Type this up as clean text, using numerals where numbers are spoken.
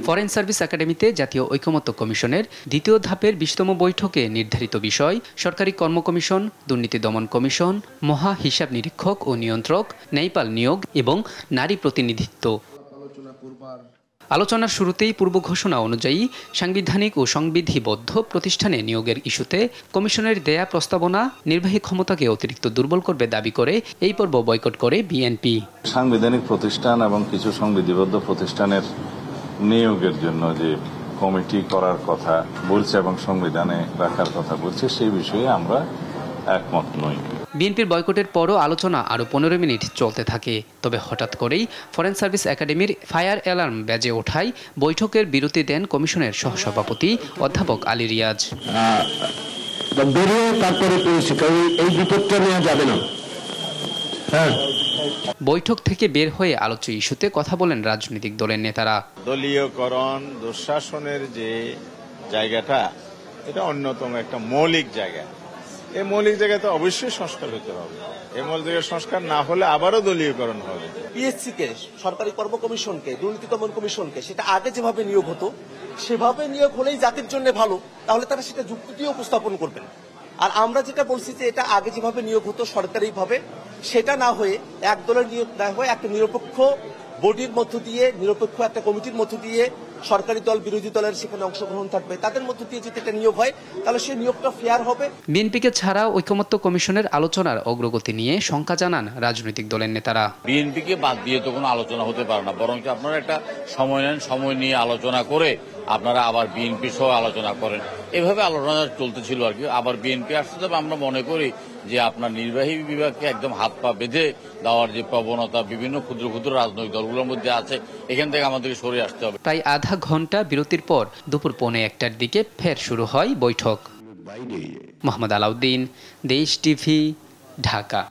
Foreign service একাডেমিতে জাতীয় ঐকমত্য কমিশনের দ্বিতীয় ধাপের ২০তম বৈঠকে নির্ধারিত বিষয় সরকারি কর্ম কমিশন, দুর্নীতি দমন কমিশন, মহা হিসাব নিরীক্ষক ও নিয়ন্ত্রক, ন্যায়পাল নিয়োগ এবং নারী প্রতিনিধিত্ব। আলোচনার শুরুতেই পূর্ব ঘোষণা অনুযায়ী সাংবিধানিক ও সংবিধিবদ্ধ প্রতিষ্ঠানে নিয়োগের ইস্যুতে কমিশনের দেয়া প্রস্তাবনা নির্বাহী ক্ষমতাকে অতিরিক্ত দুর্বল করবে দাবি করে এই পর্ব বয়কট করে বিএনপি। সাংবিধানিক প্রতিষ্ঠান এবং কিছু সংবিধিবদ্ধ প্রতিষ্ঠানের নিয়োগের জন্য যে কমিটি করার কথা বলছে এবং সংবিধানে রাখার কথা বলছে সেই বিষয়ে আমরা একমত নই। বিএনপির বয়কটের পরও আলোচনা আরও ১৫ মিনিট চলতে থাকে। তবে হঠাৎ করেই ফরেন সার্ভিস একাডেমির ফায়ার অ্যালার্ম বেজে ওঠায় বৈঠকের বিরতি দেন কমিশনের সহসভাপতি অধ্যাপক আলী রিয়াজ। বৈঠক থেকে বের হয়ে আলোচ্য ইস্যুতে কথা বলেন রাজনৈতিক দলের নেতারা। দলীয়করণ, দুঃশাসনের যে জায়গাটা, এটা অন্যতম একটা মৌলিক জায়গা। এই মৌলিক জায়গাতে অবশ্যই সংস্কার হতে হবে। এই মৌলিক সংস্কার না হলে আবারও দলীয়করণ হবে। পিএসসি কে, সরকারি কর্ম কমিশনকে, দুর্নীতি দমন কমিশনকে সেটা আগে যেভাবে নিয়োগ হতো সেভাবে নিয়োগ হলেই জাতির জন্য ভালো, তাহলে তারা সেটা যুক্তি দিয়ে উপস্থাপন করবেন। আর আমরা যেটা বলছি যে এটা আগে যেভাবে নিয়োগ হতো সরকারিভাবে, সেটা না হয়ে এক দলের নিয়োগ না হয়ে একটা নিরপেক্ষ বডির মধ্য দিয়ে, নিরপেক্ষ একটা কমিটির মধ্য দিয়ে সরকারি দল বিরোধী দলের সেখানে অংশগ্রহণ থাকবে, তাদের মধ্য দিয়ে যদি একটা নিয়োগ হয় তাহলে সেই নিয়োগটা ফেয়ার হবে। বিএনপিকে ছাড়া ঐকমত্য কমিশনের আলোচনার অগ্রগতি নিয়ে শঙ্কা জানান রাজনৈতিক দলের নেতারা। বিএনপিকে বাদ দিয়ে তো কোনো আলোচনা হতে পারে না, বরং আপনারা একটা সময় নেন, সময় নিয়ে আলোচনা করে আপনারা আবার বিএনপি সহ আলোচনা করেন। এভাবে আলোচনা চলতেছিল আর কি। আবার বিএনপি আসতে তবে আমরা মনে করি যে আপনার নির্বাহী বিভাগকে একদম হাত পা বেঁধে দেওয়ার যে প্রবণতা বিভিন্ন ক্ষুদ্র ক্ষুদ্র রাজনৈতিক দলগুলোর মধ্যে আছে, এখান থেকে আমাদেরকে সরে আসতে হবে। প্রায় আধা ঘন্টা বিরতির পর দুপুর ১:১টার দিকে ফের শুরু হয় বৈঠক। মোহাম্মদ আলাউদ্দিন, দেশ টিভি, ঢাকা।